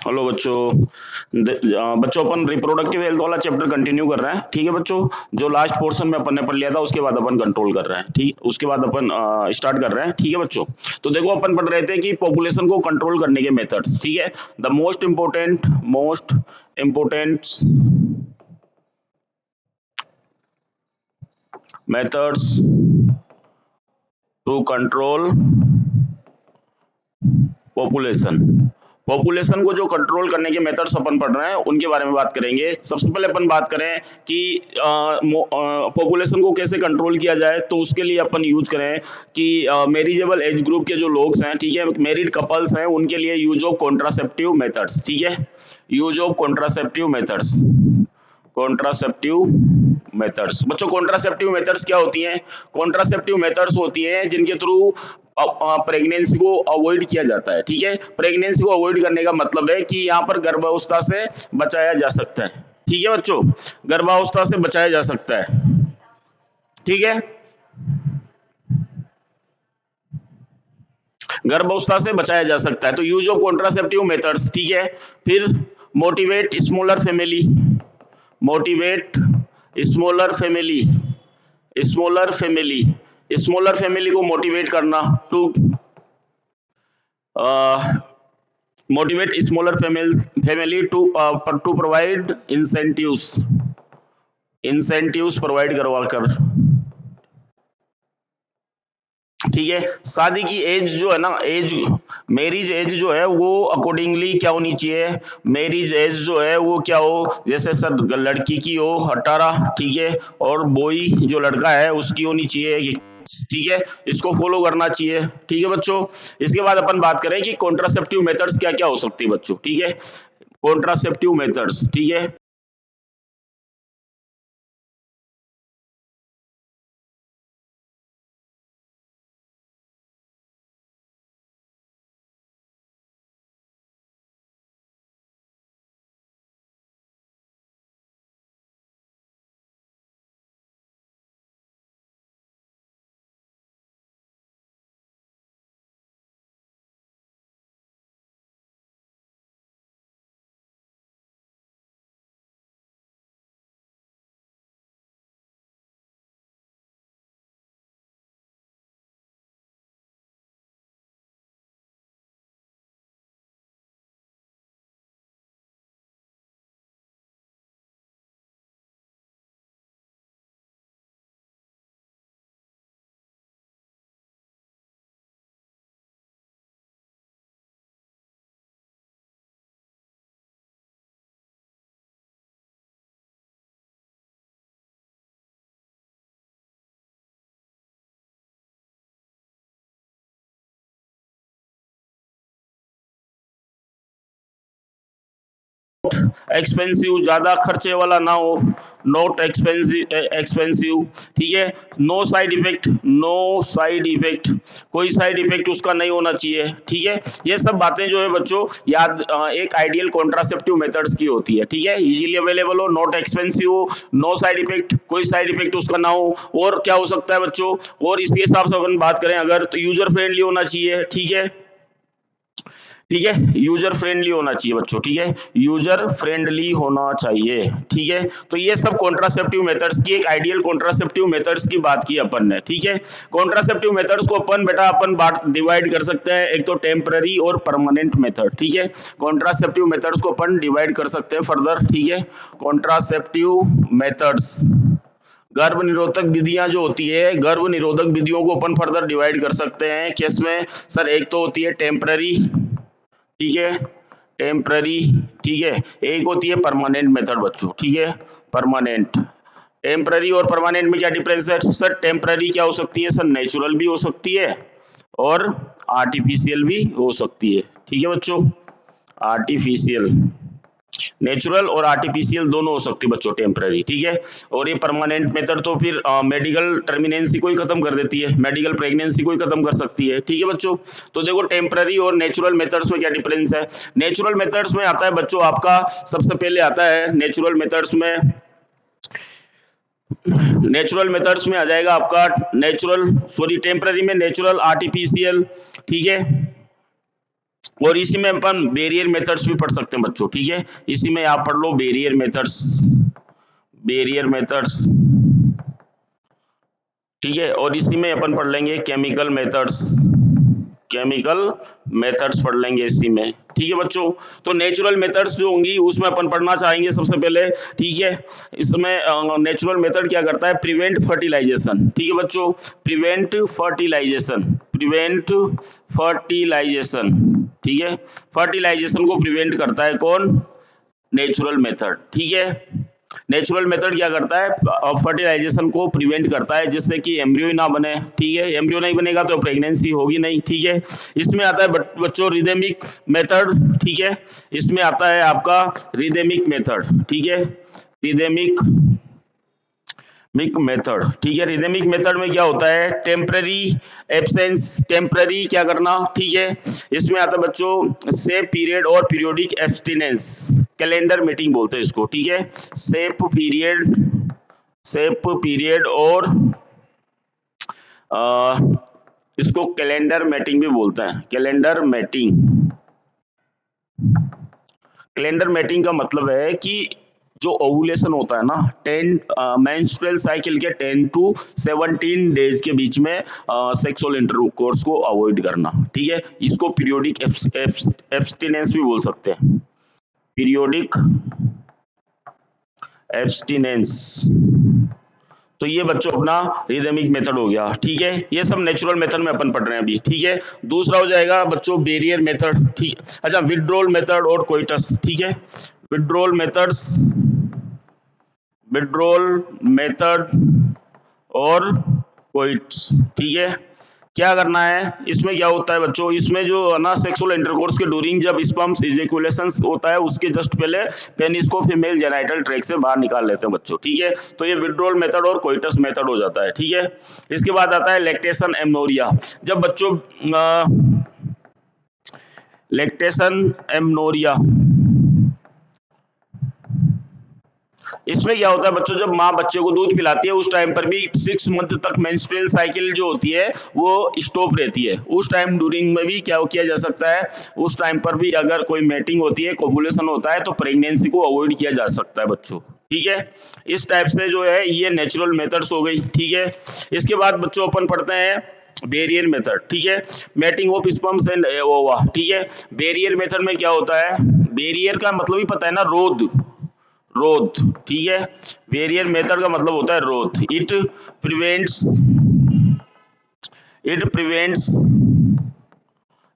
Hello बच्चों। बच्चों अपन reproductive health वाला चैप्टर कंटिन्यू कर रहे हैं। ठीक है बच्चों, जो लास्ट पोर्शन में अपन ने पढ़ लिया था उसके बाद अपन कंट्रोल कर रहे हैं। ठीक, उसके बाद अपन स्टार्ट कर रहे हैं। ठीक है बच्चों, तो देखो अपन पढ़ रहे थे कि पॉपुलेशन को कंट्रोल करने के मेथड्स। ठीक है, the most important methods to control population. Population को जो कंट्रोल करने के मेथड्स अपन पढ़ रहे हैं उनके बारे में बात करेंगे। सबसे पहले अपन बात करें कि पॉपुलेशन को कैसे कंट्रोल किया जाए, तो उसके लिए अपन यूज करें कि मैरिजेबल एज ग्रुप के जो लोग हैं, ठीक है, मैरिड कपल्स हैं, उनके लिए यूज ऑफ कॉन्ट्रासेप्टिव मेथड्स। ठीक है, use of contraceptive methods. Contraceptive methods बच्चों, कॉन्ट्रासेप्टिव मेथड्स क्या होती हैं? कॉन्ट्रासेप्टिव मेथड्स होती हैं जिनके थ्रू प्रेगनेंसी को अवॉइड किया जाता है। ठीक है, प्रेगनेंसी को अवॉइड करने का मतलब है कि यहाँ पर गर्भावस्था से बचाया जा सकता है। ठीक है बच्चों, गर्भावस्था से बचाया जा सकता है। ठीक है, गर्भावस्था से बचाया जा सकता है, तो यूज ऑफ कॉन्ट्रासेप्टिव मेथड्स। ठीक है, फिर motivate smaller family, motivate smaller family, smaller family, smaller family को मोटिवेट करना to motivate smaller family to provide incentives provide करवा कर। ठीक है, शादी की एज जो है ना, एज मैरिज एज जो है वो अकॉर्डिंगली क्या होनी चाहिए? मैरिज एज जो है वो क्या हो, जैसे सर लड़की की हो 18, ठीक है, और बॉय जो लड़का है उसकी होनी चाहिए। ठीक है, इसको फॉलो करना चाहिए। ठीक है बच्चों, इसके बाद अपन बात करें कि कॉन्ट्रासेप्टिव मेथड्स क्या क्या हो सकती है बच्चों। ठीक है, कॉन्ट्रासेप्टिव मेथड्स। ठीक है, एक्सपेंसिव, ज्यादा खर्चे वाला ना हो, नॉट एक्सपेंसिव। ठीक है, no side effect, no side effect, कोई साइड इफेक्ट उसका नहीं होना चाहिए। ठीक है, ये सब बातें जो है बच्चों याद एक आइडियल कॉन्ट्रासेप्टिव मेथड्स की होती है। ठीक है, इजीली अवेलेबल हो, नॉट एक्सपेंसिव हो, नो साइड इफेक्ट, कोई साइड इफेक्ट उसका ना हो, और क्या हो सकता है बच्चों, और इसके हिसाब से अपन बात करें अगर, तो यूजर फ्रेंडली होना चाहिए। ठीक है, ठीक है, यूजर फ्रेंडली होना चाहिए बच्चों। ठीक है, यूजर फ्रेंडली होना चाहिए। ठीक है, तो ये सब कॉन्ट्रासेप्टिव मेथड्स की, एक आइडियल कॉन्ट्रासेप्टिव मेथड्स की बात की अपन ने। ठीक है, कॉन्ट्रासेप्टिव मेथड्स को अपन बेटा अपन डिवाइड कर सकते हैं, एक तो टेम्पररी और परमानेंट मेथड। ठीक है, कॉन्ट्रासेप्टिव मेथड्स को अपन डिवाइड कर सकते हैं फर्दर। ठीक है, कॉन्ट्रासेप्टिव मेथड्स, गर्भ निरोधक विधियां जो होती है, गर्भ निरोधक विधियों को अपन फर्दर डिवाइड कर सकते हैं। किसमें सर? एक तो होती है टेम्पररी, ठीक है, टेम्पररी, ठीक है, एक होती है परमानेंट मेथड बच्चों। ठीक है, परमानेंट। टेम्पररी और परमानेंट में क्या डिफरेंस है सर? टेम्पररी क्या हो सकती है सर? नेचुरल भी हो सकती है और आर्टिफिशियल भी हो सकती है। ठीक है बच्चों, आर्टिफिशियल, नेचुरल और आर्टिफिशियल दोनों हो सकती है बच्चों टेम्पररी। ठीक है, और ये परमानेंट मेथड तो फिर मेडिकल टर्मिनेंसी को ही खत्म कर देती है, मेडिकल प्रेगनेंसी को ही खत्म कर सकती है। ठीक है बच्चों, तो देखो टेम्पररी और नेचुरल मेथड्स में क्या डिफरेंस है। नेचुरल मेथड्स में आता है बच्चों आपका, सबसे पहले आता है नेचुरल मेथड्स में, नेचुरल मेथड्स में आ जाएगा आपका नेचुरल, सॉरी टेम्पररी में नेचुरल, आर्टिफिशियल। ठीक है, और इसी में अपन बैरियर मेथड्स भी पढ़ सकते हैं बच्चों, ठीक है। इसी में आप पढ़ लो बैरियर मेथड्स, बैरियर मेथड्स, ठीक है। और इसी में अपन पढ़ लेंगे केमिकल मेथड्स, केमिकल मेथड्स पढ़ लेंगे इसी में, ठीक है बच्चों। तो नेचुरल मेथड्स जो होंगी उसमें अपन पढ़ना चाहेंगे सबसे पहले, ठीक है। इसमें नेचुरल मेथड क्या करता है, प्रिवेंट फर्टिलाइजेशन, ठीक है बच्चों, प्रिवेंट फर्टिलाइजेशन, प्रिवेंट फर्टिलाइजेशन, ठीक है। फर्टिलाइजेशन को प्रिवेंट करता है कौन, नेचुरल मेथड, ठीक है। नेचुरल मेथड क्या करता है, फर्टिलाइजेशन को प्रिवेंट करता है जिससे कि एम्ब्रियो ना बने, ठीक है। एम्ब्रियो नहीं बनेगा तो प्रेगनेंसी होगी नहीं, ठीक है। इसमें आता है बच्चों रिदेमिक मेथड, ठीक है। इसमें आता है आपका रिदेमिक मेथड, ठीक है, रिदेमिक मेथड, ठीक है। रिदेमिक मेथड में क्या होता है, टेम्पररी एब्सेंस, टेम्पररी क्या करना, ठीक है। इसमें आता है बच्चों सेफ पीरियड और पीरियोडिक एब्सटिनेंस, कैलेंडर मीटिंग बोलते हैं इसको, ठीक है। सेफ पीरियड, सेफ पीरियड और इसको कैलेंडर मीटिंग भी बोलते हैं, कैलेंडर मीटिंग। कैलेंडर मीटिंग का मतलब है कि जो ओवुलेशन होता है ना 10 मेंस्ट्रुअल साइकिल के 10 टू 17 डेज के बीच में सेक्सुअल इंटरकोर्स को अवॉइड करना, ठीक है। इसको पीरियोडिक एब्सटिनेंस भी बोल सकते हैं, पीरियोडिक एब्सटिनेंस। तो ये बच्चों अपना रिदमिक मेथड हो गया, ठीक है। ये सब नेचुरल मेथड में अपन पढ़ रहे हैं अभी, ठीक है। दूसरा हो जाएगा बच्चों बैरियर मेथड, ठीक, अच्छा विड्रॉल मेथड और कोइटस, ठीक है। विड्रॉल मेथड्स, विड्रॉल मेथड और कोइट्स, ठीक है। क्या करना है, इसमें क्या होता है बच्चों, इसमें जो है ना सेक्सुअल इंटरकोर्स के ड्यूरिंग जब स्पर्म्स इजैकुलेशन होता है उसके जस्ट पहले पेनिस को फीमेल जेनाइटल ट्रैक्ट से बाहर निकाल लेते हैं बच्चों, ठीक है। तो ये विड्रॉल मेथड और कोइटस मेथड हो जाता है, ठीक है। इसके बाद आता है लैक्टेशन एमनोरिया, जब बच्चों लैक्टेशन एमनोरिया, इसमें क्या होता है बच्चों, जब माँ बच्चे को दूध पिलाती है उस टाइम पर भी 6 मंथ तक मेंस्ट्रुअल साइकिल जो होती है वो स्टॉप रहती है, उस टाइम ड्यूरिंग में भी क्या किया जा सकता है, उस टाइम पर भी अगर कोई मेटिंग होती है, कोपुलेशन होता है तो प्रेगनेंसी को अवॉइड किया जा सकता है बच्चों, ठीक है। इस टाइप से जो है ये नेचुरल मेथड्स हो गई, ठीक है। इसके बाद बच्चों अपन पढ़ते हैं बैरियर मेथड, ठीक है, मैटिंग ऑफ स्पर्म्स एंड ओवा, ठीक है। बैरियर मेथड में क्या होता है, बैरियर का मतलब ही पता है ना, रोध, रोध, ठीक है। बैरियर मेथड का मतलब होता है रोध। It prevents, it prevents,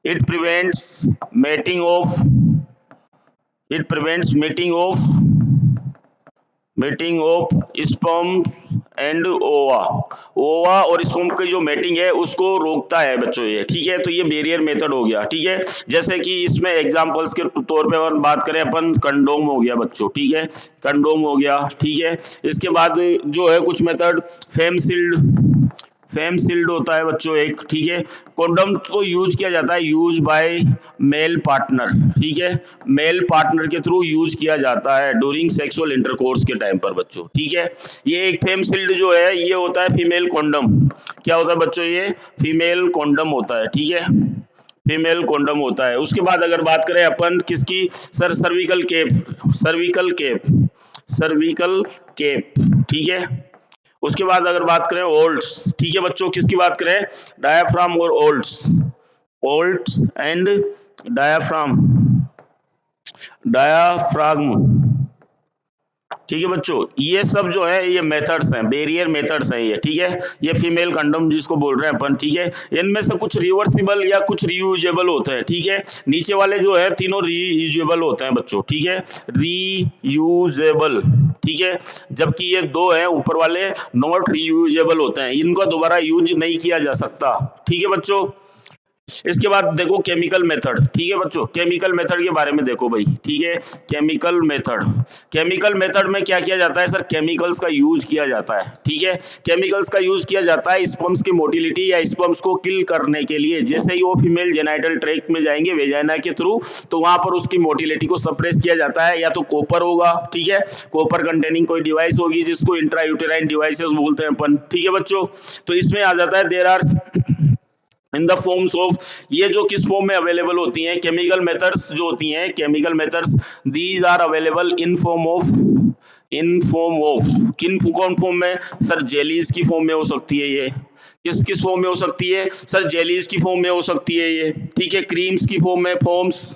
it prevents mating of, it prevents meeting of sperm and ओवा, ओवा और स्पर्म की जो मेटिंग है उसको रोकता है बच्चों ये, ठीक है। तो ये बैरियर मेथड हो गया, ठीक है। जैसे कि इसमें एग्जांपल्स के तौर पे अगर बात करें अपन, कंडोम हो गया बच्चों, ठीक है, कंडोम हो गया, ठीक है। इसके बाद जो है कुछ मेथड फेमसील्ड, फेमसील्ड होता है बच्चों एक, ठीक है। कॉन्डम तो यूज किया जाता है, यूज बाय मेल पार्टनर, ठीक है, मेल पार्टनर के थ्रू यूज किया जाता है ड्यूरिंग सेक्सुअल इंटरकोर्स के टाइम पर बच्चों, ठीक है। ये एक फेमसील्ड जो है ये होता है फीमेल कॉन्डम, क्या होता है बच्चों, ये फीमेल कॉन्डम होता है, ठीक है, फीमेल कॉन्डम होता है। उसके बाद अगर बात करें अपन किसकी, sir cervical cap, cervical cap, cervical cap, ठीक है। उसके बाद अगर बात करें ओल्ट्स, ठीक है बच्चों, किसकी बात करें, डायाफ्राम और ओल्ट्स, ओल्ट्स एंड डायाफ्राम, डायाफ्राम, ठीक है बच्चों। ये सब जो है ये मेथड्स हैं, बैरियर मेथड्स हैं ये, ठीक है। ये फीमेल कंडोम जिसको बोल रहे हैं अपन, ठीक है। इनमें से कुछ रिवर्सिबल या कुछ रीयूजेबल होते हैं, ठीक है। नीचे वाले जो है तीनों रीयूजेबल होते हैं बच्चों, ठीक है, रीयूजेबल, ठीक है। जबकि ये दो हैं ऊपर वाले नॉट रीयूजेबल होते हैं, इनका दोबारा यूज नहीं किया जा सकता, ठीक है बच्चों। इसके बाद देखो केमिकल मेथड, ठीक है बच्चों, केमिकल मेथड के बारे में देखो भाई, ठीक है। केमिकल मेथड, केमिकल मेथड में क्या किया जाता है सर, केमिकल्स का यूज किया जाता है, ठीक है। केमिकल्स का यूज किया जाता है स्पर्म्स की मोटिलिटी या स्पर्म्स को किल करने के लिए। जैसे ही वो फीमेल जेनाइटल ट्रैक्ट में जाएंगे वेजाइना के थ्रू, तो वहां पर उसकी मोटिलिटी को सप्रेस किया जाता है, या तो कॉपर होगा, ठीक है, कॉपर कंटेनिंग कोई डिवाइस होगी जिसको इंट्रायूटेराइन डिवाइसेस बोलते हैं अपन, ठीक है बच्चों। तो इसमें आ जाता है there are in the forms of, ये जो किस फॉर्म में अवेलेबल होती हैं, केमिकल मेथड्स जो होती हैं, chemical methods, these are available in form of, in form of, किन कौन फॉर्म में सर, जेलीज की फॉर्म में हो सकती है ये, किस किस फॉर्म में हो सकती है सर, जेलीज की फॉर्म में हो सकती है ये, ठीक है, क्रीम्स की फॉर्म में, फॉर्म्स,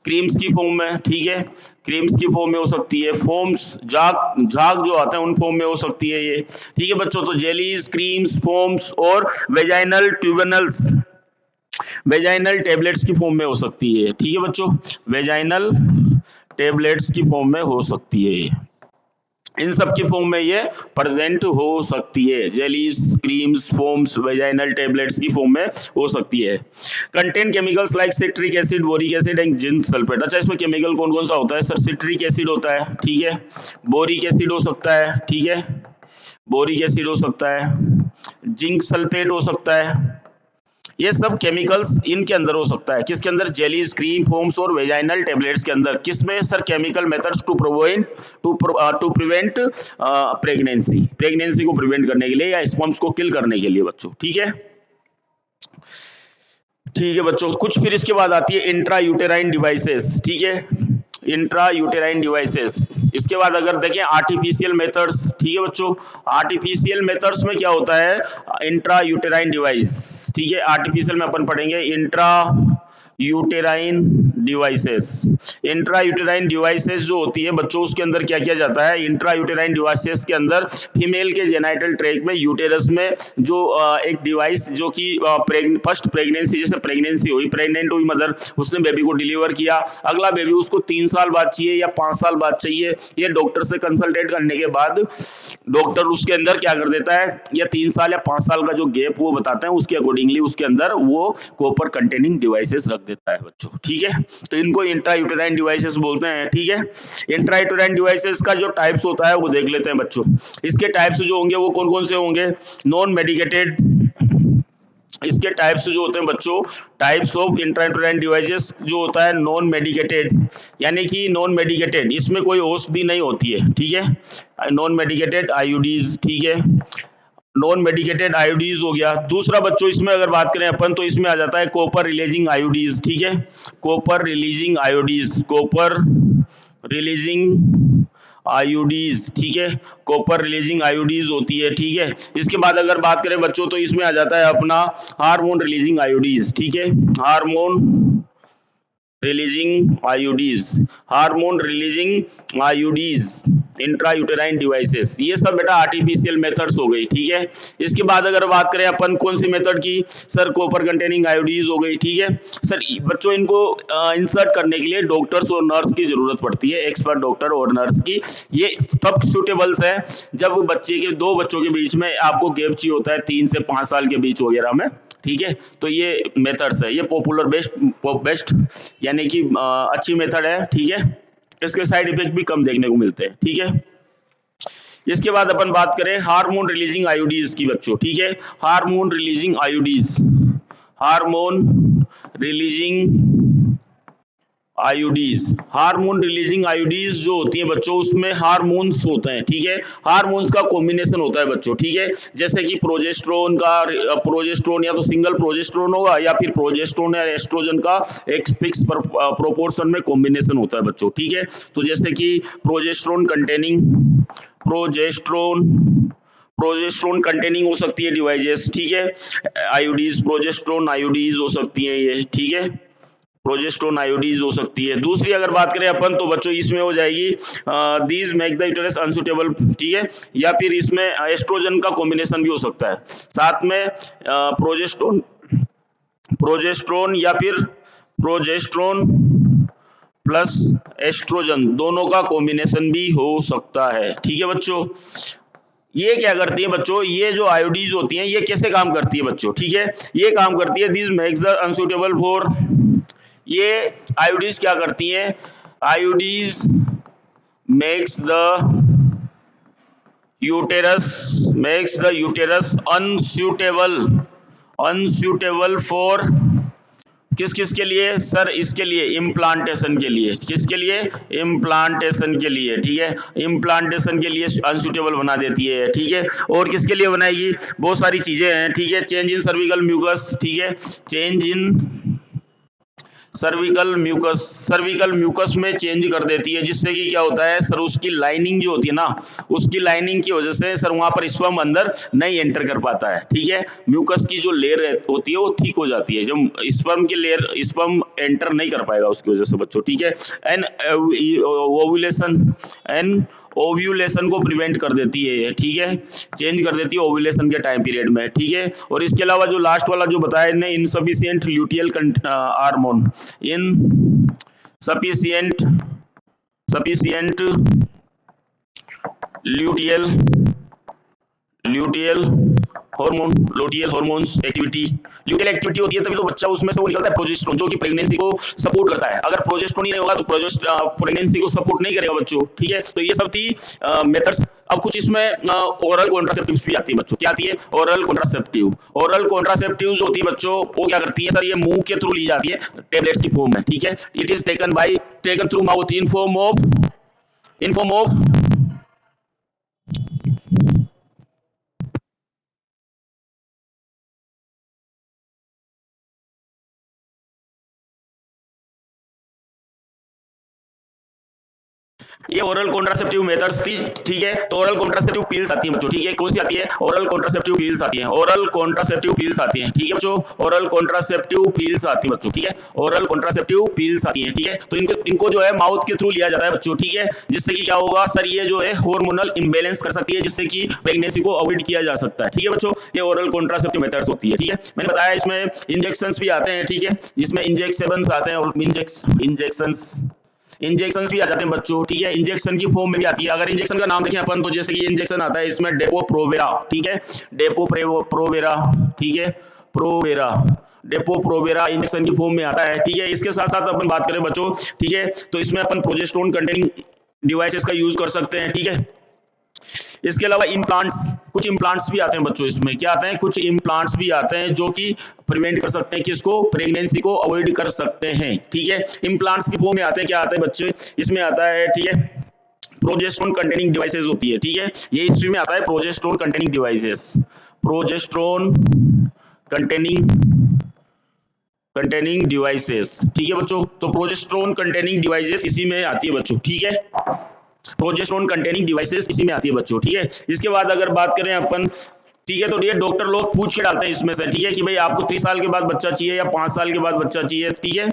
क्रीम्स की फॉर्म में, ठीक है, क्रीम्स की फॉर्म में हो सकती है, फॉर्म्स, झाग झाग जो आता है उन फॉर्म में हो सकती है ये, ठीक है बच्चों। तो जेलीज, क्रीम्स, फॉर्म्स और वेजाइनल ट्यूबनल्स, वेजाइनल टेबलेट्स की फॉर्म में हो सकती है, ठीक है बच्चों, वेजाइनल टेबलेट्स की फॉर्म में हो सकती है ये, इन सब की फॉर्म में ये प्रेजेंट हो सकती है, jellies, creams, foams, vaginal tablets की फॉर्म में हो सकती है। Contain chemicals like citric acid, boric acid and zinc sulphate. अच्छा, इसमें केमिकल कौन कौन सा होता है सर, सिट्रिक एसिड होता है, ठीक है, बोरिक एसिड हो सकता है, ठीक है, बोरिक एसिड हो सकता है, जिंक सल्फेट हो सकता है, ये सब केमिकल्स इनके अंदर हो सकता है, किसके अंदर, जेलीज, क्रीम, फोम्स और वेजाइनल टेबलेट्स के अंदर, किसमें sir, chemical methods to prevent, to prevent pregnancy, pregnancy को प्रिवेंट करने के लिए या स्पर्म्स को किल करने के लिए बच्चों, ठीक है, ठीक है बच्चों। कुछ फिर इसके बाद आती है इंट्रा यूटेराइन डिवाइसेस, ठीक है, इंट्रा यूटेराइन डिवाइसेस। इसके बाद अगर देखें आर्टिफिशियल मेथड्स, ठीक है बच्चों, आर्टिफिशियल मेथड्स में क्या होता है, इंट्रा यूटेराइन डिवाइस, ठीक है, आर्टिफिशियल में अपन पढ़ेंगे intra uterine devices. Intra uterine devices जो होती है बच्चों, उसके अंदर क्या किया जाता है, इंट्रा यूटेराइन डिवाइसेस के अंदर फीमेल के जेनाइटल ट्रैक्ट में, यूटेरस में जो एक डिवाइस जो कि फर्स्ट प्रेगनेंसी, जैसे प्रेगनेंसी हुई, प्रेग्नेंट हुई मदर, उसने बेबी को डिलीवर किया, अगला बेबी उसको 3 साल बाद चाहिए या 5 साल बाद चाहिए, ये डॉक्टर से कंसल्टेट करने के बाद डॉक्टर उसके अंदर क्या कर देता है, या 3 साल या 5 साल का जो गैप वो बताते हैं, उसके अकॉर्डिंगली उसके अंदर वो कॉपर कंटेनिंग डिवाइसेस रख देता है बच्चों, ठीक है, तो इनको इंट्रा यूटेराइन डिवाइसेस बोलते हैं, ठीक है। इंट्रा यूटेराइन डिवाइसेस का जो टाइप्स होता है वो देख लेते हैं बच्चों। इसके टाइप्स जो होंगे वो कौन कौन से होंगे, नॉन मेडिकेटेड, इसके टाइप्स जो होते हैं बच्चों, टाइप्स ऑफ इंट्रायूटेराइन डिवाइसेस जो होता है नॉन मेडिकेटेड, यानी कि नॉन मेडिकेटेड, इसमें कोई औषधि नहीं होती है, ठीक है, नॉन मेडिकेटेड आईयूडीज, ठीक है, नॉन मेडिकेटेड आयोडीज हो गया। दूसरा बच्चों इसमें अगर बात करें अपन तो इसमें आ जाता है कॉपर रिलीजिंग आयोडीज, ठीक है, copper releasing IUDs, copper releasing IUDs, ठीक है, कॉपर रिलीजिंग आयोडीज होती है, ठीक है। इसके बाद अगर बात करें बच्चों तो इसमें आ जाता है अपना हार्मोन रिलीजिंग आयोडीज, ठीक है, hormone releasing IUDs, hormone releasing IUDs, intrauterine devices, ये सब बेटा आर्टिफिशियल मेथड्स हो गई, ठीक है। इसके बाद अगर बात करें अपन कौन सी मेथड की सर, कॉपर कंटेनिंग आयोडीज हो गई, ठीक है सर। बच्चों इनको इंसर्ट करने के लिए डॉक्टर्स और नर्स की जरूरत पड़ती है, एक्सपर्ट डॉक्टर और नर्स की, ये तब सूटेबल्स है जब बच्चे के, दो बच्चों के बीच में आपको गैप चाहिए होता है 3 से 5 साल के बीच वगैरह में, ठीक है, तो ये मेथड्स है, ये पॉपुलर बेस्ट यानी कि अच्छी मेथड है, ठीक है, इसके साइड इफेक्ट भी कम देखने को मिलते हैं, ठीक है। इसके बाद अपन बात करें हार्मोन रिलीजिंग आयोडीज की बच्चों, ठीक है, hormone releasing IUDs, hormone releasing IUDs, hormone releasing IUDs जो होती है बच्चों, उसमें हार्मोन्स होते हैं, ठीक है, हार्मोन्स का कॉम्बिनेशन होता है बच्चों, ठीक है, जैसे कि प्रोजेस्टेरोन का, प्रोजेस्टेरोन या तो सिंगल प्रोजेस्टेरोन होगा या फिर प्रोजेस्टेरोन या एस्ट्रोजन का एक फिक्स प्रोपोर्शन में कॉम्बिनेशन होता है बच्चों, ठीक है। तो जैसे कि प्रोजेस्टेरोन कंटेनिंग हो सकती है डिवाइसेस, ठीक है, आयोडीज, प्रोजेस्टेरोन आयोडीज हो सकती है ये, ठीक है, प्रोजेस्टेरोन आयोडीज हो सकती है। दूसरी अगर बात करें अपन तो बच्चों इसमें हो जाएगी these make the uterus unsuitable, ठीक है, या फिर इसमें एस्ट्रोजन का कॉम्बिनेशन भी हो सकता है, साथ में प्रोजेस्टेरोन या फिर प्रोजेस्टेरोन प्लस एस्ट्रोजन दोनों का कॉम्बिनेशन भी हो सकता है, ठीक है बच्चों। ये क्या करती है बच्चों, ये जो आयोडीज होती हैं ये कैसे काम करती है बच्चों, ठीक है, ये काम करती है this makes the unsuitable for, ये आयोडीज क्या करती हैं, IUDs makes the uterus unsuitable for किस किस के लिए सर? इसके लिए इम्प्लांटेशन के लिए। किसके लिए? इम्प्लांटेशन के लिए, ठीक है। इम्प्लांटेशन के लिए अनसुटेबल बना देती है, ठीक है। और किसके लिए बनाएगी? बहुत सारी चीजें हैं, ठीक है। चेंज इन सर्विकल म्यूकस, ठीक है। चेंज इन सर्विकल म्यूकस में चेंज कर देती है, जिससे कि क्या होता है सर, उसकी लाइनिंग जो होती है ना, उसकी लाइनिंग की वजह से सर वहां पर स्पर्म अंदर नहीं एंटर कर पाता है, ठीक है। म्यूकस की जो लेयर होती है वो ठीक हो जाती है, जब स्पर्म की लेयर, स्पर्म एंटर नहीं कर पाएगा उसकी वजह से बच्चों, ठीक है। एंड ओव्यूलेशन, एंड ओव्यूलेशन को प्रिवेंट कर देती है, ठीक है। चेंज कर देती है ओव्यूलेशन के टाइम पीरियड में, ठीक है। और इसके अलावा जो लास्ट वाला जो बताया इनने, insufficient luteal hormone, insufficient sufficient luteal luteal luteal hormones activity. Luteal activity होती है तभी तो बच्चा उसमें से वो निकलता है प्रोजेस्टेरोन, जो कि प्रेगनेंसी को सपोर्ट करता है। अगर प्रोजेस्टेरोन ही नहीं होगा तो प्रेगनेंसी को सपोर्ट नहीं करेगा बच्चों, ठीक है। तो ये सब थी मेथड्स। अब कुछ इसमें ओरल कॉन्ट्रासेप्टिव्स भी आती है बच्चों। क्या आती है? Oral contraceptive. ओरल कॉन्ट्रासेप्टिव जो होती है बच्चों, वो क्या करती है सर? ये मुंह के थ्रू ली जाती है टेबलेट्स की फॉर्म में, ठीक है। It is taken through mouth in form of ये ओरल कॉन्ट्रासेप्टिव मेथड्स थी, ठीक है। तो ओरल कॉन्ट्रासेप्टिव पिल्स आती है बच्चों, ठीक है। कौन सी आती है? ओरल कॉन्ट्रासेप्टिव पिल्स आती है। ओरल कॉन्ट्रासेप्टिव पिल्स आती है, ठीक है बच्चों। ओरल कॉन्ट्रासेप्टिव पिल्स आती है बच्चों, ठीक है। ओरल कॉन्ट्रासेप्टिव पिल्स आती है, ठीक है। तो इनको जो है माउथ के थ्रू लिया जाता है बच्चों, ठीक है। जिससे कि क्या होगा सर, ये जो है हार्मोनल इंबैलेंस कर सकती है, जिससे कि प्रेगनेंसी को अवॉइड किया जा सकता है, ठीक है बच्चों। ये ओरल कॉन्ट्रासेप्टिव मेथड्स होती है, ठीक है। मैंने बताया इसमें इंजेक्शंस भी आते हैं, ठीक है। इसमें इंजेक्शंस आते हैं और इंजेक्शंस भी आ जाते हैं बच्चों, ठीक है। इंजेक्शन की फॉर्म में भी आती है। अगर इंजेक्शन का नाम देखें अपन, तो जैसे कि इंजेक्शन आता है इसमें डेपो प्रोवेरा, ठीक है। डेपो प्रोवेरा, ठीक है। प्रोवेरा, डेपो प्रोवेरा इंजेक्शन की फॉर्म में आता है, ठीक है। इसके साथ साथ अपन बात करें बच्चों, ठीक है, तो इसमें अपन प्रोजेस्टेरोन कंटेनिंग डिवाइसेस का यूज कर सकते हैं, ठीक है। इसके अलावा इम्प्लांट्स, कुछ इम्प्लांट्स भी आते हैं बच्चों। इसमें क्या आते हैं? कुछ इम्प्लांट्स भी आते हैं जो कि प्रिवेंट कर सकते हैं किसको? प्रेगनेंसी को अवॉइड कर सकते हैं, ठीक है। इम्प्लांट्स की फॉर्म में आते हैं, क्या आते हैं बच्चे? इसमें आता है, ठीक है, प्रोजेस्टेरोन कंटेनिंग डिवाइसेस होती है, ठीक है। ये हिस्ट्री में आता है progesterone containing devices, progesterone containing devices, ठीक है बच्चों। तो प्रोजेस्टेरोन कंटेनिंग डिवाइसेस इसी में आती है बच्चों, ठीक है। प्रोजेस्टेरोन कंटेनिंग डिवाइसेस इसी में आती है बच्चों, ठीक है। इसके बाद अगर बात करें अपन, ठीक है, तो ये डॉक्टर लोग पूछ के डालते हैं इसमें से, ठीक है, कि भाई आपको 30 साल के बाद बच्चा चाहिए या 5 साल के बाद बच्चा चाहिए, ठीक है।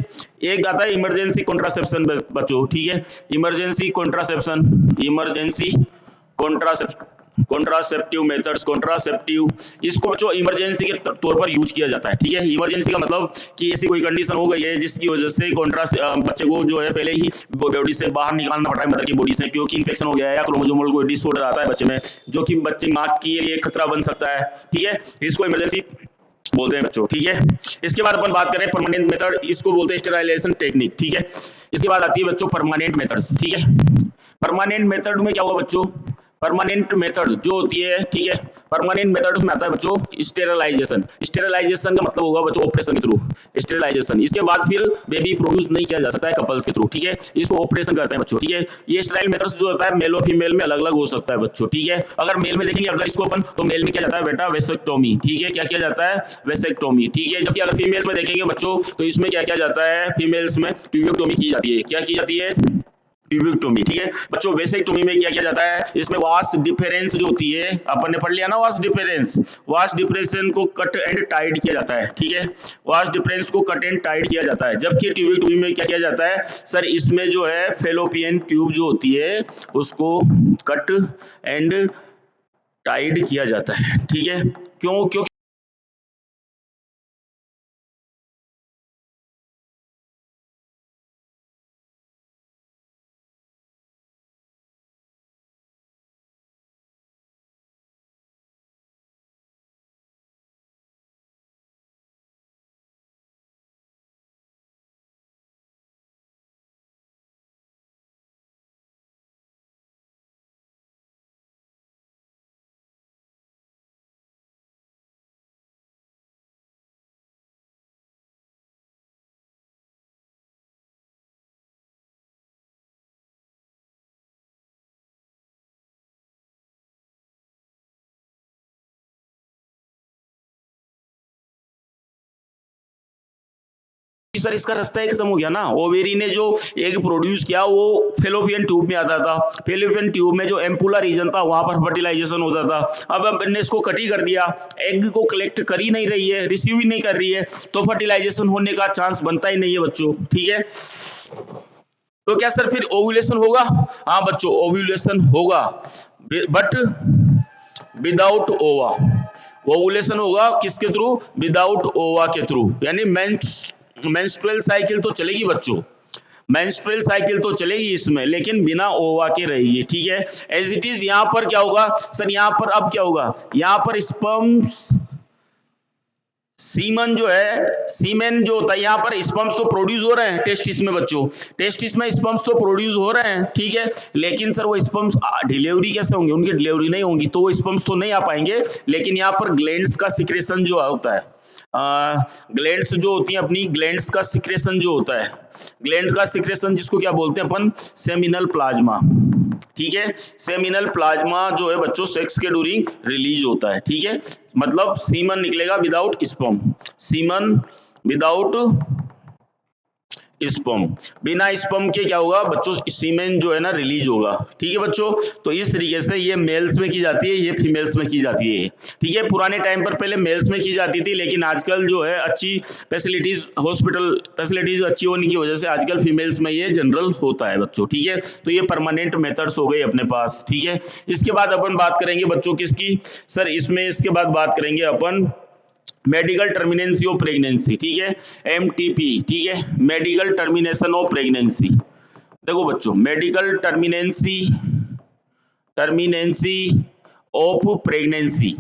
एक आता है इमरजेंसी कॉन्ट्रासेप्शन बच्चों, ठीक है। इमरजेंसी कॉन्ट्रासेप्टिव मेथड्स, कॉन्ट्रासेप्टिव, इसको बच्चों इमरजेंसी के तौर पर यूज किया जाता है, ठीक है। इमरजेंसी का मतलब कि ऐसी कोई कंडीशन हो गई है जिसकी वजह से बच्चे को जो है पहले ही बॉडी से बाहर निकालना पड़ रहा है, मदर की बॉडी से, क्योंकि इन्फेक्शन हो गया है या क्रोमोसोमल कोई डिसऑर्डर आता है बच्चे में, जो कि बच्चे मां के लिए खतरा बन सकता है, ठीक है। इसको इमरजेंसी बोलते हैं बच्चों, ठीक है। इसके बाद अपन बात करें परमानेंट मेथड, इसको बोलते हैं स्टेरिलाइजेशन टेक्निक, ठीक है। इसके बाद आती है बच्चों परमानेंट मेथड्स, ठीक है। परमानेंट मेथड में क्या होगा बच्चों? परमानेंट मेथड जो होती है, ठीक है, परमानेंट मेथड में आता है बच्चों स्टेरिलाइजेशन। स्टेरिलाइजेशन का मतलब होगा बच्चों ऑपरेशन के थ्रू, स्टेरिलाइजेशन। इसके बाद फिर बेबी प्रोड्यूस नहीं किया जा सकता है कपल्स के थ्रू, ठीक है। इसको ऑपरेशन करते हैं बच्चों, ठीक है। ये स्टेराइल मेथड्स जो होता है मेल और फीमेल में अलग अलग हो सकता है बच्चों, ठीक है। अगर मेल में देखेंगे अगर इसको अपन, तो मेल में क्या जाता है बेटा? वेसेक्टोमी, ठीक है। क्या किया जाता है? वेसेक्टोमी, ठीक है। जबकि अगर फीमेल्स में देखेंगे बच्चों, तो इसमें क्या किया जाता है? फीमेल्स में ट्यूबेक्टोमी की जाती है। क्या की जाती है? ट्यूबिक्टोमी, ठीक है बच्चों। वेसेक्टोमी में क्या किया जाता है? इसमें वास डिफरेंस जो होती है, अपन ने पढ़ लिया ना, वास डिफरेंस को कट एंड टाइट किया जाता है, ठीक है। वास डिफरेंस को कट एंड टाइट किया जाता है। जबकि ट्यूबिक्टोमी में क्या किया जाता है सर? इसमें जो है फेलोपियन ट्यूब जो होती है उसको कट एंड टाइट किया जाता है, ठीक है। क्यों? सर इसका रास्ता ही खत्म हो गया ना। ओवेरी ने जो एग प्रोड्यूस किया वो फेलोपियन ट्यूब में आता था, फेलोपियन ट्यूब में जो एम्पुला रीजन था वहां पर फर्टिलाइजेशन होता था। अब हमने इसको कट ही कर दिया, एग को कलेक्ट कर ही नहीं रही है, रिसीव ही नहीं कर रही है, तो फर्टिलाइजेशन होने का चांस बनता ही नहीं है बच्चों। ठीक है, तो क्या सर फिर ओव्यूलेशन होगा? हाँ बच्चों, ओव्यूलेशन होगा, बट विदाउट ओवा। ओवुलेशन होगा किसके थ्रू? विदाउट ओवा के थ्रू, यानी मेंस्ट्रुअल साइकिल तो चलेगी बच्चों, मेंस्ट्रुअल साइकिल तो चलेगी इसमें, लेकिन बिना ओवा के रहेगी। ठीक है, एज इट इज यहां पर क्या होगा सर? यहां पर अब क्या होगा? यहां पर स्पर्म्स, सीमन जो है, सीमेन जो होता है, यहाँ पर स्पर्म्स तो प्रोड्यूस हो रहे हैं टेस्टिस में बच्चों, टेस्टिस में स्पर्म्स तो प्रोड्यूस हो रहे हैं। ठीक है, लेकिन सर वो स्पर्म्स डिलीवरी कैसे होंगे? उनकी डिलीवरी नहीं होंगी, तो वो स्पर्म्स तो नहीं आ पाएंगे। लेकिन यहाँ पर ग्लैंड्स का सिक्रेशन जो होता है, ग्लैंड्स जो होती हैं अपनी, ग्लैंड्स का सिक्रेशन जो होता है, ग्लैंड का सिक्रेशन जिसको क्या बोलते हैं अपन? Seminal plasma. ठीक है, सेमिनल प्लाज्मा जो है बच्चों सेक्स के ड्यूरिंग रिलीज होता है। ठीक है, मतलब सीमन निकलेगा without sperm, semen without sperm, बिना स्पर्म के क्या होगा बच्चों? सीमेन जो है ना रिलीज होगा। ठीक है बच्चों, तो इस तरीके से ये मेल्स में की जाती है, ये फीमेल्स में की जाती है। ठीक है, पुराने टाइम पर पहले मेल्स में की जाती थी, लेकिन आजकल जो है अच्छी फैसिलिटीज, हॉस्पिटल फैसिलिटीज अच्छी होने की वजह से आजकल फीमेल्स में ये जनरल होता है बच्चों। ठीक है, तो ये परमानेंट मेथड्स हो गए अपने पास। ठीक है, इसके बाद अपन बात करेंगे बच्चों किसकी सर? इसमें इसके बाद बात करेंगे अपन मेडिकल टर्मिनेंसी ऑफ प्रेगनेंसी। ठीक है, MTP। ठीक है, मेडिकल टर्मिनेशन ऑफ प्रेगनेंसी। देखो बच्चों, मेडिकल टर्मिनेंसी, टर्मिनेंसी ऑफ प्रेगनेंसी,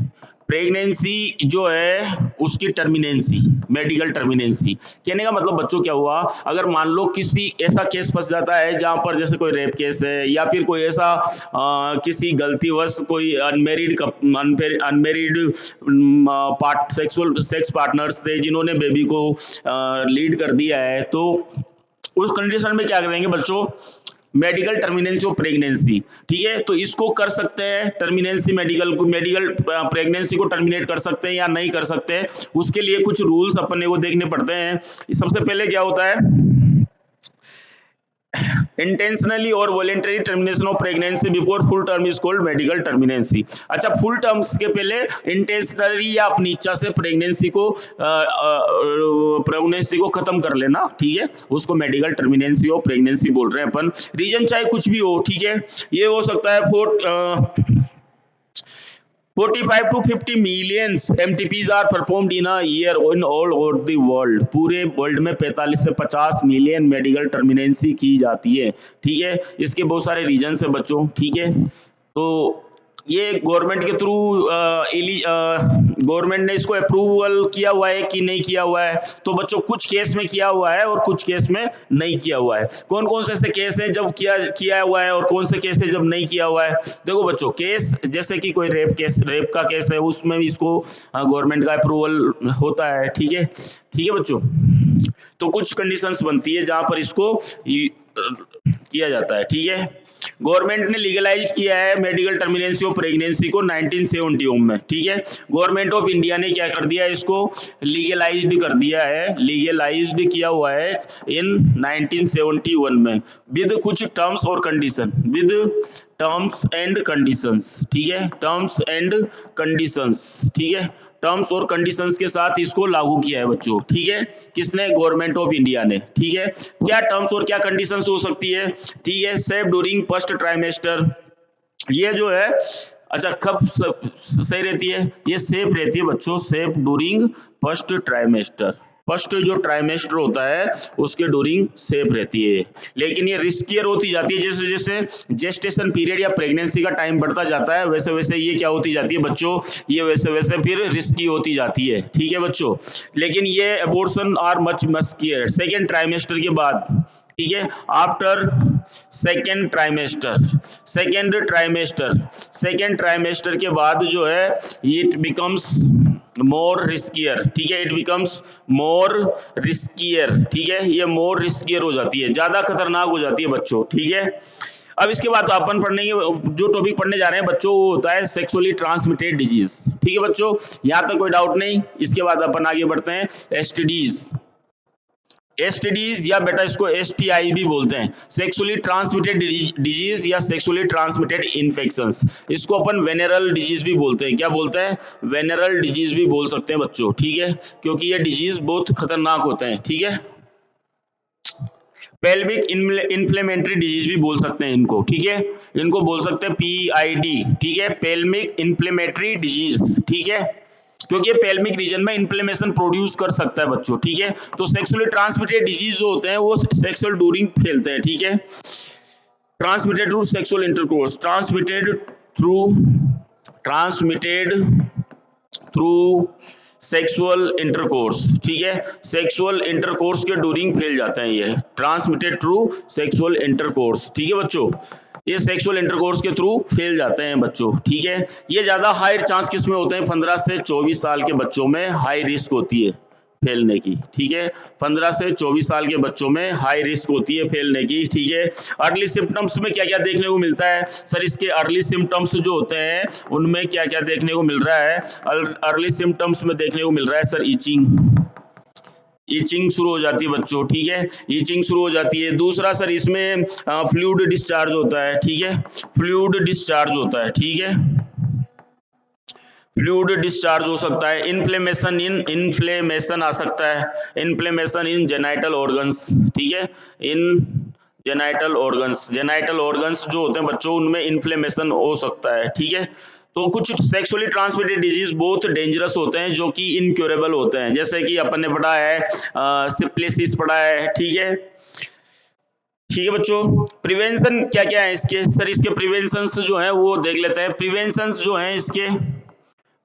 प्रेगनेंसी जो है उसकी टर्मिनेंसी, मेडिकल टर्मिनेंसी। कहने का मतलब बच्चों क्या हुआ? अगर मान लो किसी ऐसा केस फंस जाता है जहां पर जैसे कोई रेप केस है, या फिर कोई ऐसा किसी गलतीवश कोई अनमेरिड पार्ट सेक्स पार्टनर्स थे जिन्होंने बेबी को लीड कर दिया है, तो उस कंडीशन में क्या करेंगे बच्चों? Medical terminancy of pregnancy. ठीक है, तो इसको कर सकते हैं टर्मिनेंसी, मेडिकल प्रेगनेंसी को टर्मिनेट कर सकते हैं या नहीं कर सकते, उसके लिए कुछ रूल्स अपने को देखने पड़ते हैं। सबसे पहले क्या होता है? इंटेंशनली और voluntary termination of pregnancy before full term is called medical terminancy. अच्छा, फुल टर्म्स के पहले इंटेंशनली या अपनी इच्छा से प्रेगनेंसी को खत्म कर लेना, ठीक है, उसको मेडिकल टर्मिनेंसी ऑफ प्रेगनेंसी बोल रहे हैं अपन। रीजन चाहे कुछ भी हो, ठीक है, ये हो सकता है 45 to 50 millions MTPs are performed in a year in all over the world। पूरे वर्ल्ड में 45 से 50 मिलियन मेडिकल टर्मिनेंसी की जाती है। ठीक है, इसके बहुत सारे रीजन है बच्चों। ठीक है, तो ये गवर्नमेंट के थ्रू गवर्नमेंट ने इसको अप्रूवल किया हुआ है कि नहीं किया हुआ है? तो बच्चों कुछ केस में किया हुआ है और कुछ केस में नहीं किया हुआ है। कौन कौन से ऐसे केस है जब किया हुआ है और कौन से केस है जब नहीं किया हुआ है? देखो बच्चों, केस जैसे कि कोई रेप का केस है, उसमें भी इसको गवर्नमेंट का अप्रूवल होता है। ठीक है, ठीक है बच्चों, तो कुछ कंडीशंस बनती है जहां पर इसको किया जाता है। ठीक है, गवर्नमेंट ने लीगलाइज किया है मेडिकल टर्मिनेंसी ऑफ प्रेगनेंसी को 1971 में। ठीक है, गवर्नमेंट ऑफ इंडिया ने क्या कर दिया है? इसको लीगलाइज्ड कर दिया है, लीगलाइज्ड किया हुआ है इन 1971 में, विद कुछ टर्म्स और condition, with terms and conditions. ठीक है, टर्म्स एंड कंडीशंस। ठीक है, टर्म्स और कंडीशंस के साथ इसको लागू किया है बच्चों। ठीक है, किसने? गवर्नमेंट ऑफ इंडिया ने। ठीक है, क्या टर्म्स और क्या कंडीशंस हो सकती है? ठीक है, सेफ ड्यूरिंग फर्स्ट ट्राइमेस्टर, ये जो है अच्छा कब सही रहती है? ये सेफ रहती है बच्चों, safe during first trimester, first जो ट्राइमेस्टर होता है उसके ड्यूरिंग सेफ रहती है। लेकिन ये रिस्कियर होती जाती है, जैसे जैसे जेस्टेशन पीरियड या प्रेगनेंसी का टाइम बढ़ता जाता है, वैसे वैसे ये क्या होती जाती है बच्चों? ये वैसे वैसे फिर रिस्की होती जाती है। ठीक है बच्चों, लेकिन ये abortion are much riskier second trimester के बाद। ठीक है, आफ्टर सेकेंड ट्राइमेस्टर के बाद जो है इट बिकम्स मोर रिस्कियर। ठीक है, इट बिकम्स मोर रिस्कियर। ठीक है, ये मोर रिस्कियर हो जाती है, ज्यादा खतरनाक हो जाती है बच्चों। ठीक है, अब इसके बाद अपन पढ़ने जो टॉपिक पढ़ने जा रहे हैं बच्चों वो होता है सेक्सुअली ट्रांसमिटेड डिजीज। ठीक है बच्चों, यहाँ तक कोई डाउट नहीं। इसके बाद अपन आगे बढ़ते हैं एसटीडीज। एसटीडीज या बेटा इसको एसटीआई भी बोलते हैं, सेक्सुअली ट्रांसमिटेड डिजीज या सेक्सुअली ट्रांसमिटेड इन्फेक्शंस। इसको अपन वेनेरल डिजीज भी बोलते हैं। क्या बोलते हैं? वेनेरल डिजीज भी बोल सकते हैं बच्चों, ठीक है, क्योंकि ये डिजीज बहुत खतरनाक होते हैं, ठीक है। पेल्विक इन्फ्लेमेटरी डिजीज भी बोल सकते हैं इनको, ठीक है, इनको बोल सकते हैं पीआईडी, ठीक है, पेल्विक इन्फ्लेमेटरी डिजीज, ठीक है, क्योंकि ये पेल्विक रीजन में इन्फ्लेमेशन प्रोड्यूस कर सकता है बच्चों, ठीक है। तो सेक्सुअली ट्रांसमिटेड डिजीज जो होते हैं वो सेक्सुअल ड्यूरिंग फैलते हैं, ठीक है, transmitted through sexual intercourse, transmitted through sexual intercourse, ठीक है, सेक्सुअल इंटरकोर्स के ड्यूरिंग फैल जाते हैं ये, ट्रांसमिटेड थ्रू सेक्सुअल इंटरकोर्स, ठीक है बच्चों, ये सेक्सुअल इंटरकोर्स के थ्रू फैल जाते हैं बच्चों, ठीक है। ये ज्यादा हाई चांस किस में होते हैं? 15 से 24 साल के बच्चों में हाई रिस्क होती है फैलने की, ठीक है, 15 से 24 साल के बच्चों में हाई रिस्क होती है फैलने की, ठीक है। अर्ली सिम्टम्स में क्या क्या देखने को मिलता है? सर इसके अर्ली सिम्टम्स जो होते हैं उनमें क्या क्या देखने को मिल रहा है? अर्ली सिम्टम्स में देखने को मिल रहा है सर ईचिंग शुरू हो जाती है बच्चों, ठीक है, ईचिंग शुरू हो जाती है। दूसरा सर इसमें फ्लूइड डिस्चार्ज होता है, ठीक है, फ्लूइड डिस्चार्ज होता है, ठीक है, फ्लूइड डिस्चार्ज हो सकता है। इन्फ्लेमेशन आ सकता है, इन्फ्लेमेशन इन जेनाइटल ऑर्गन्स, ठीक है, इन जेनाइटल ऑर्गन्स जो होते हैं बच्चों उनमें इन्फ्लेमेशन हो सकता है, ठीक है। तो कुछ सेक्सुअली ट्रांसमिटेड डिजीज बहुत डेंजरस होते हैं जो कि इनक्योरेबल होते हैं, जैसे कि अपन ने पढ़ा है सिप्लिसिस पढ़ा है, ठीक है, ठीक है बच्चों। प्रिवेंशन क्या क्या है इसके? सर इसके प्रिवेंशंस जो है वो देख लेते हैं। प्रिवेंशंस जो है इसके,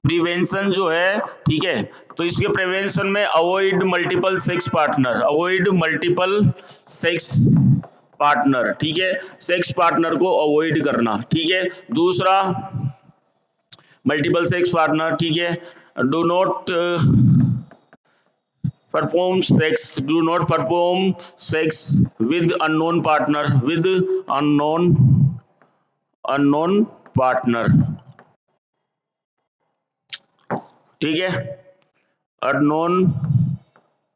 प्रिवेंशन जो है, ठीक है, तो इसके प्रिवेंशन में अवॉइड मल्टीपल सेक्स पार्टनर, ठीक है, सेक्स पार्टनर को अवॉइड करना, ठीक है। दूसरा मल्टीपल सेक्स पार्टनर, ठीक है, do not perform sex with unknown partner, ठीक है, अननोन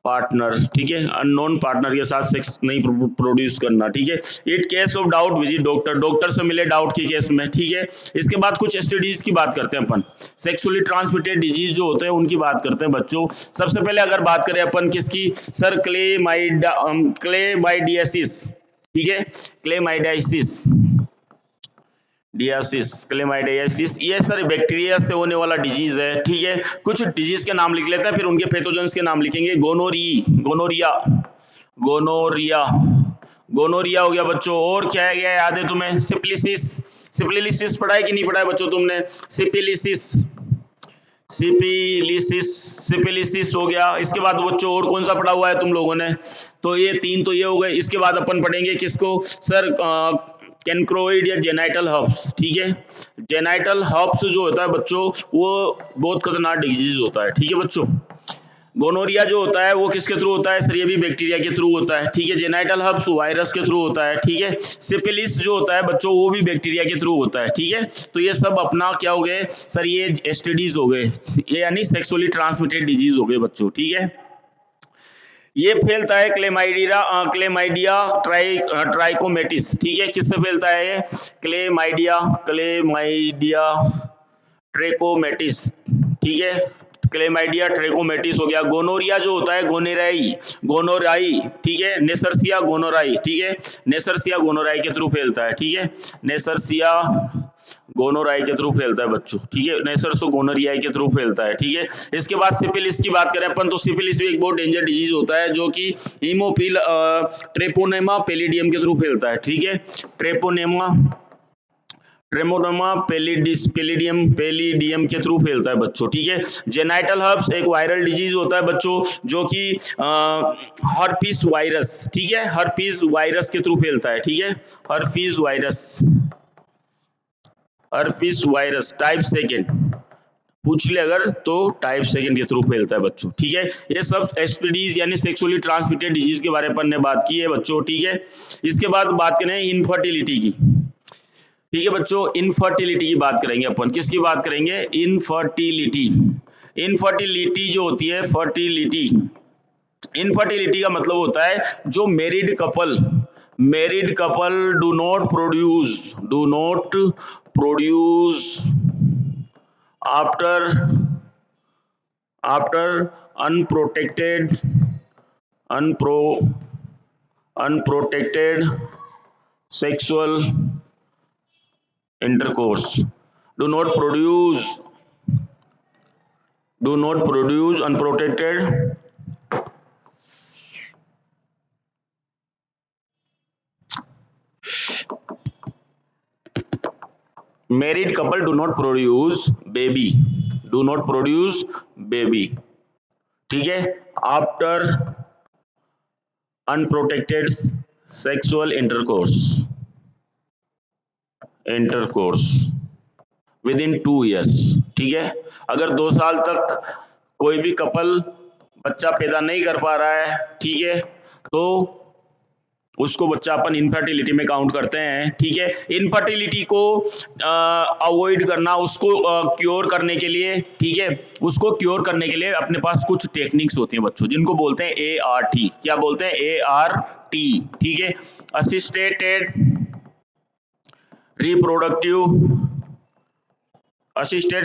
पार्टनर, ठीक है, अननोन पार्टनर के साथ सेक्स नहीं प्रोड्यूस करना, ठीक है। It case of doubt visit doctor से मिले डाउट के केस में, ठीक है। इसके बाद कुछ एसटीडीज की बात करते हैं अपन, सेक्सुअली ट्रांसमिटेड डिजीज जो होते हैं उनकी बात करते हैं बच्चों। सबसे पहले अगर बात करें अपन किसकी? सर क्लेमाइडियासिस, ठीक है, क्लेमाइडियासिस, ये सर बैक्टीरिया से होने वाला डिजीज है, ठीक है। कुछ डिजीज के नाम लिख लेते हैं फिर उनके पैथोजेंस के नाम लिखेंगे। गोनोरिया हो गया बच्चों। और क्या है, क्या याद है तुम्हें? सिपिलिसिस पढ़ा है कि नहीं पढ़ा है बच्चों तुमने? सिपिलिसिस हो गया। इसके बाद बच्चों और कौन सा पढ़ा हुआ है तुम लोगों ने? तो ये 3 तो ये हो गए। इसके बाद अपन पढ़ेंगे किसको? सर कैनक्रोइड या जेनाइटल हर्प्स, ठीक है, जेनाइटल हर्प्स जो होता है बच्चों वो बहुत खतरनाक डिजीज होता है, ठीक है बच्चों। गोनोरिया जो होता है वो किसके थ्रू होता है? सर ये भी बैक्टीरिया के थ्रू होता है, ठीक है। जेनाइटल हर्प्स वायरस के थ्रू होता है, ठीक है। सिपिलिस जो होता है बच्चों वो भी बैक्टीरिया के थ्रू होता है, ठीक है। तो ये सब अपना क्या हो गए सर? ये एसटीडीज हो गए, ये यानी सेक्सुअली ट्रांसमिटेड डिजीज हो गए बच्चों, ठीक है। ये फैलता है क्लेमाइडिया ट्राइकोमेटिस, ठीक है। किससे फैलता है ये? क्लेमाइडिया ट्रेकोमेटिस, ठीक है, क्लेमाइडिया ट्रेकोमेटिस हो गया। गोनोरिया जो होता है गोनोराई, ठीक है, नेसर्सिया गोनोराई, ठीक है, नेसर्सिया गोनोराई के थ्रू फैलता है, ठीक है, नेसर्सिया गोनोराई के थ्रू फैलता है बच्चों, ठीक है, नेसर्सो गोनोरियाई के थ्रू फैलता है, ठीक है। इसके बाद सिपिलिस की बात करें अपन तो सिपिलिस भी एक बहुत डेंजर डिजीज होता है जो कि हीमोफिल ट्रेपोनेमा पेलिडियम के थ्रू फैलता है, ठीक है, ट्रेपोनेमा पेलिडियम के थ्रू फैलता है बच्चों, ठीक है। जेनाइटल हर्प्स एक वायरल डिजीज होता है बच्चों जो कि हर्पीस वायरस, ठीक है, हर्पीस वायरस के थ्रू फैलता है, ठीक है, हर्पीस वायरस टाइप सेकेंड पूछ ले अगर तो टाइप सेकेंड के थ्रू फैलता है बच्चों, ठीक है। ये सब एसटीडीज यानी सेक्सुअली ट्रांसमिटेड डिजीज के बारे में अपन ने बात की है बच्चों, ठीक है। इसके बाद बात करें इनफर्टिलिटी की, ठीक है बच्चों, इनफर्टिलिटी की बात करेंगे अपन। किसकी बात करेंगे? इनफर्टिलिटी जो होती है, फर्टिलिटी इनफर्टिलिटी का मतलब होता है जो married couple do not produce after unprotected unpro unprotected sexual intercourse do not produce unprotected married couple do not produce baby ठीक है after unprotected sexual intercourse with in 2 years ठीक है। अगर 2 साल तक कोई भी कपल बच्चा पैदा नहीं कर पा रहा है ठीक है तो उसको बच्चा अपन इनफर्टिलिटी में काउंट करते हैं ठीक है। इनफर्टिलिटी को अवॉइड करना, उसको क्योर करने के लिए ठीक है, उसको क्योर करने के लिए अपने पास कुछ टेक्निक्स होती हैं बच्चों जिनको बोलते हैं ART। क्या बोलते हैं? ART ठीक है। असिस्टेड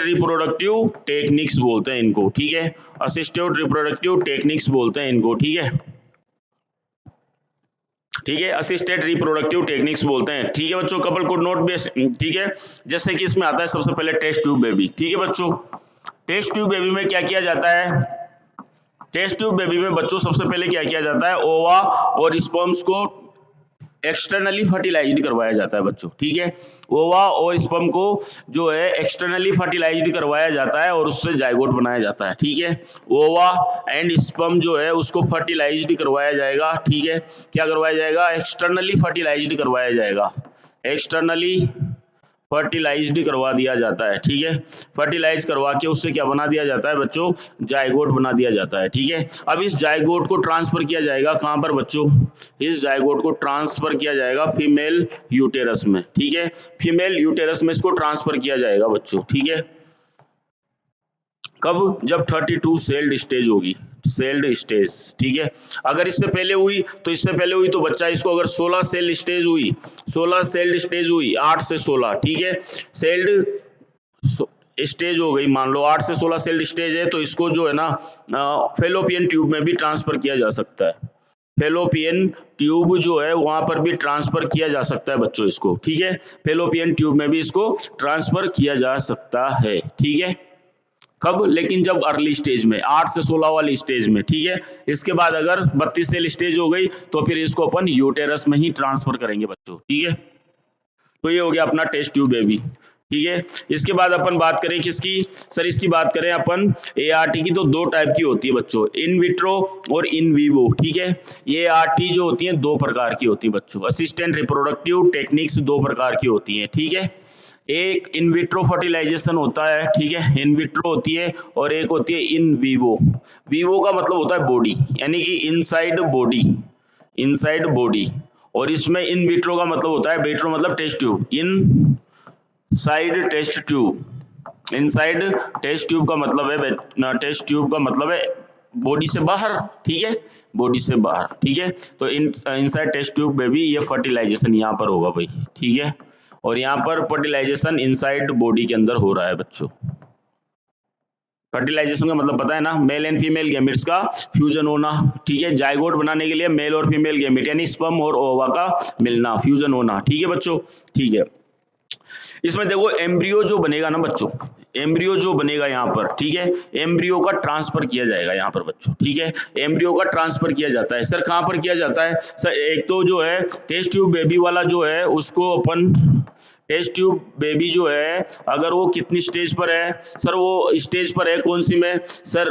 रिप्रोडक्टिव टेक्निक्स बोलते हैं इनको ठीक है। असिस्टेड रिप्रोडक्टिव टेक्निक्स बोलते हैं इनको ठीक है। असिस्टेड रिप्रोडक्टिव टेक्निक्स बोलते हैं ठीक है बच्चों। कपल कुड नॉट बी ठीक है। जैसे कि इसमें आता है सबसे पहले टेस्ट ट्यूब बेबी ठीक है बच्चों। टेस्ट ट्यूब बेबी में क्या किया जाता है? टेस्ट ट्यूब बेबी में बच्चों सबसे पहले क्या किया जाता है? ओवा और स्पर्म्स को एक्सटर्नली फर्टिलाइज्ड करवाया जाता है बच्चों ठीक है। ओवा और स्पर्म को जो है एक्सटर्नली फर्टिलाइज्ड करवाया जाता है और उससे जाइगोट बनाया जाता है ठीक है। ओवा एंड स्पर्म जो है उसको फर्टिलाइज्ड करवाया जाएगा ठीक है। क्या करवाया जाएगा? एक्सटर्नली फर्टिलाइज्ड करवाया जाएगा। एक्सटर्नली फर्टिलाइज्ड करवा दिया जाता है ठीक है। फर्टिलाइज करवा के उससे क्या बना दिया जाता है बच्चों? जाइगोट बना दिया जाता है ठीक है। अब इस जाइगोट को ट्रांसफर किया जाएगा कहां पर बच्चों? इस जाइगोट को ट्रांसफर किया जाएगा फीमेल यूटेरस में ठीक है। फीमेल यूटेरस में इसको ट्रांसफर किया जाएगा बच्चों ठीक है। कब? जब 32 सेल्ड स्टेज होगी, सेल्ड स्टेज ठीक है। अगर इससे पहले हुई तो बच्चा इसको अगर 16 सेल स्टेज हुई 8 से 16 ठीक है। सेल्ड स्टेज हो गई, मान लो 8 से 16 सेल्ड स्टेज है तो इसको जो है ना फेलोपियन ट्यूब में भी ट्रांसफर किया जा सकता है। फेलोपियन ट्यूब जो है वहां पर भी ट्रांसफर किया जा सकता है बच्चों इसको ठीक है। फेलोपियन ट्यूब में भी इसको ट्रांसफर किया जा सकता है ठीक है। कब? लेकिन जब अर्ली स्टेज में 8 से 16 वाली स्टेज में ठीक है। इसके बाद अगर 32 सेल स्टेज हो गई तो फिर इसको अपन यूटेरस में ही ट्रांसफर करेंगे बच्चों ठीक है। तो ये हो गया अपना टेस्ट ट्यूब बेबी ठीक है। इसके बाद अपन बात करें किसकी? सर इसकी बात करें अपन ART की तो 2 टाइप की होती है बच्चों, इन विट्रो और इन वीवो ठीक है। ये ART जो होती है 2 प्रकार की होती है बच्चों। असिस्टेंट रिप्रोडक्टिव टेक्निक्स 2 प्रकार की होती हैं ठीक है। एक इन विट्रो फर्टिलाइजेशन होता है ठीक है, इन विट्रो होती है, और एक होती है इन वीवो। वीवो का मतलब होता है बॉडी, यानी कि इनसाइड बॉडी, और इसमें इन विट्रो का मतलब होता है, विट्रो मतलब test tube, inside test tube का मतलब है, टेस्ट ट्यूब का मतलब है बॉडी से बाहर ठीक है, बॉडी से बाहर ठीक है। तो इनसाइड टेस्ट ट्यूब में भी ये फर्टिलाइजेशन यहाँ पर होगा भाई ठीक है, और यहाँ पर फर्टिलाइजेशन इनसाइड बॉडी के अंदर हो रहा है बच्चों। फर्टिलाइजेशन का मतलब पता है ना, मेल एंड फीमेल गैमेट्स का फ्यूजन होना ठीक है। जाइगोट बनाने के लिए मेल और फीमेल गैमेट यानी स्पर्म और ओवा का मिलना, फ्यूजन होना ठीक है बच्चों। ठीक है, इसमें देखो एम्ब्रियो जो बनेगा ना बच्चों, एम्ब्रियो जो बनेगा यहाँ पर ठीक है, एम्ब्रियो का ट्रांसफर किया जाएगा यहाँ पर बच्चों ठीक है। एम्ब्रियो का ट्रांसफर किया जाता है, सर कहाँ पर किया जाता है? सर एक तो जो है टेस्ट ट्यूब बेबी वाला जो है उसको अपन, टेस्ट ट्यूब बेबी जो है अगर वो कितनी स्टेज पर है, सर वो स्टेज पर है कौन सी में सर,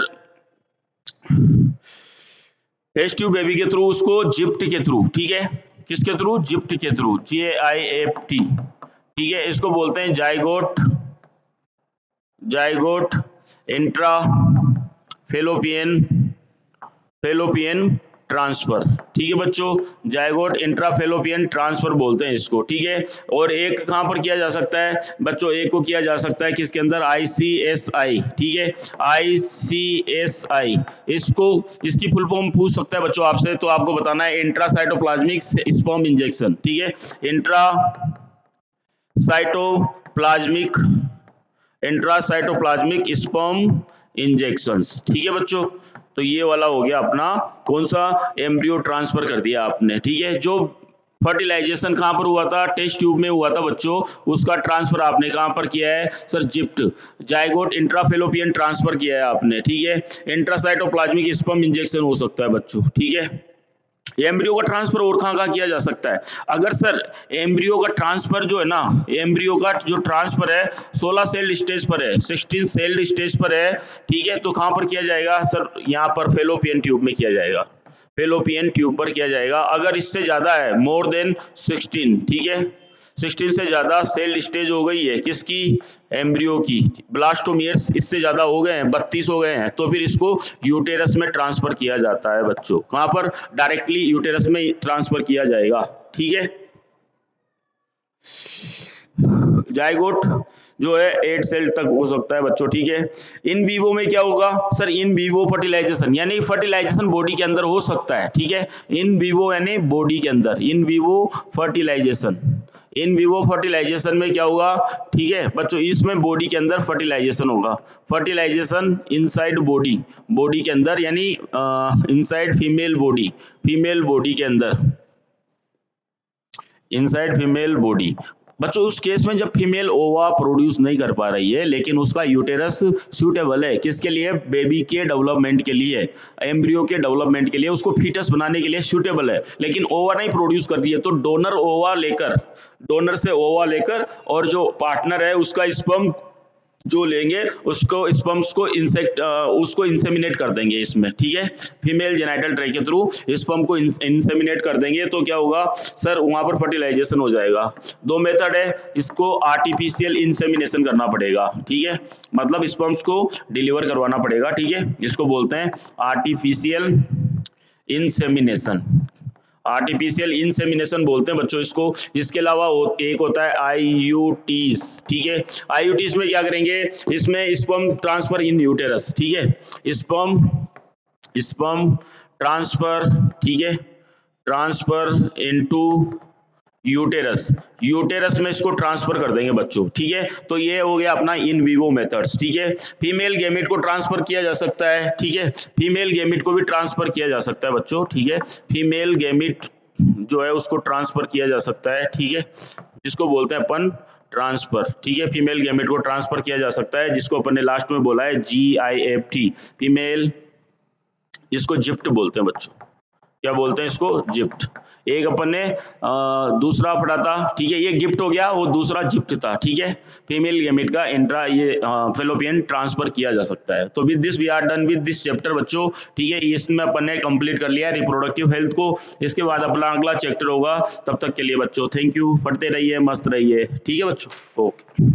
टेस्ट ट्यूब बेबी के थ्रू उसको जिप्ट के थ्रू ठीक है, किसके थ्रू? जिप्ट के थ्रू, JIFT ठीक है। इसको बोलते हैं जाइगोट इंट्रा फेलोपियन ट्रांसफर, ठीक है बच्चों, जायगोट इंट्राफेलोपियन ट्रांसफर बोलते हैं इसको, ठीक है। और एक कहां पर किया जा सकता है बच्चों, एक को किया जा सकता है किसके अंदर, ICSI, ठीक है, ICSI, इसको इसकी फुल फॉर्म पूछ सकता है बच्चों आपसे, तो आपको बताना है इंट्रासाइटोप्लाज्मिक स्पर्म इंजेक्शन, ठीक है, इंट्रासाइटोप्लाज्मिक स्पर्म इंजेक्शंस, ठीक है बच्चों। तो ये वाला हो गया अपना कौन सा, एम्ब्रियो ट्रांसफर कर दिया आपने, ठीक है। जो फर्टिलाइजेशन कहाँ पर हुआ था, टेस्ट ट्यूब में हुआ था बच्चों, उसका ट्रांसफर आपने कहाँ पर किया है सर, जिप्ट जायगोट इंट्राफेलोपियन ट्रांसफर किया है आपने, ठीक है। इंट्रासाइटोप्लाज्मिक स्पर्म इंजेक्शन हो सकता है बच्चों, ठीक है। एम्ब्रियो का ट्रांसफर और कहाँ किया जा सकता है, अगर सर एम्ब्रियो का ट्रांसफर जो है ना, एम्ब्रियो का जो ट्रांसफर है 16 सेल्ड स्टेज पर है, 16 सेल्ड स्टेज पर है, ठीक है, तो कहाँ पर किया जाएगा सर, यहाँ पर फेलोपियन ट्यूब में किया जाएगा, फेलोपियन ट्यूब पर किया जाएगा। अगर इससे ज्यादा है, मोर देन 16, ठीक है, 16 से ज्यादा सेल स्टेज हो गई है किसकी, एम्ब्रियो की, ब्लास्टोमियर्स इससे ज्यादा हो गए हैं, 32 हो गए हैं, तो फिर इसको यूटेरस में ट्रांसफर किया जाता है बच्चों, कहां पर, डायरेक्टली यूटेरस में ट्रांसफर किया जाएगा, ठीक है। जायगोट जो है 8 सेल तक हो सकता है बच्चों, ठीक है। इन वीवो में क्या होगा सर, इन वीवो फर्टिलाइजेशन, यानी फर्टिलाइजेशन बॉडी के अंदर हो सकता है, ठीक है, इन वीवो यानी बॉडी के अंदर, in vivo fertilization, in vivo fertilization में क्या होगा, ठीक है बच्चों, इसमें बॉडी के अंदर फर्टिलाइजेशन होगा, फर्टिलाइजेशन इनसाइड बॉडी, बॉडी के अंदर, यानी इनसाइड फीमेल बॉडी के अंदर, इनसाइड फीमेल बॉडी बच्चों। उस केस में जब फीमेल ओवा प्रोड्यूस नहीं कर पा रही है, लेकिन उसका यूटेरस सूटेबल है किसके लिए, बेबी के डेवलपमेंट के लिए, एम्ब्रियो के डेवलपमेंट के लिए, उसको फीटस बनाने के लिए सूटेबल है, लेकिन ओवा नहीं प्रोड्यूस कर रही है, तो डोनर ओवा लेकर, डोनर से ओवा लेकर, और जो पार्टनर है उसका स्पर्म जो लेंगे, उसको स्पर्म्स को उसको इंसेमिनेट कर देंगे इसमें, ठीक है, फीमेल जेनाइटल ट्रैक के थ्रू स्पर्म को इंसेमिनेट कर देंगे, तो क्या होगा सर, वहां पर फर्टिलाइजेशन हो जाएगा। दो मेथड है, इसको आर्टिफिशियल इंसेमिनेशन करना पड़ेगा, ठीक है, मतलब स्पर्म्स को डिलीवर करवाना पड़ेगा, ठीक है, इसको बोलते हैं आर्टिफिशियल इंसेमिनेशन, आर्टिफिशियल इंसेमिनेशन बोलते हैं बच्चों इसको। इसके अलावा एक होता है IUTs, ठीक है, IUTs में क्या करेंगे, इसमें स्पर्म ट्रांसफर इन यूटेरस, ठीक है, स्पर्म ट्रांसफर, ठीक है, ट्रांसफर इनटू यूटेरस, यूटेरस में इसको ट्रांसफर कर देंगे बच्चों, ठीक है। तो ये हो गया अपना इन विवो मेथड्स, ठीक है। फीमेल गैमेट को ट्रांसफर किया जा सकता है, ठीक है, फीमेल गैमेट को भी ट्रांसफर किया जा सकता है बच्चों, ठीक है, फीमेल गैमेट जो है उसको ट्रांसफर किया जा सकता है, ठीक है, जिसको बोलते हैं अपन ट्रांसफर, ठीक है, फीमेल गैमेट को ट्रांसफर किया जा सकता है, जिसको अपन ने लास्ट में बोला है GIFT, फीमेल, इसको जिप्ट बोलते हैं बच्चों, क्या बोलते हैं इसको, जिप्ट। एक अपन ने दूसरा पढ़ा था, ठीक है, ये गिफ्ट हो गया, वो दूसरा जिप्ट था, ठीक है, फीमेल गैमेट का इंट्रा ये फेलोपियन ट्रांसफर किया जा सकता है। तो with this we are done with this chapter बच्चों, ठीक है, इसमें अपन ने कंप्लीट कर लिया रिप्रोडक्टिव हेल्थ को। इसके बाद अपना अगला चैप्टर होगा, तब तक के लिए बच्चों थैंक यू, पढ़ते रहिए, मस्त रहिए, ठीक है बच्चों, ओके।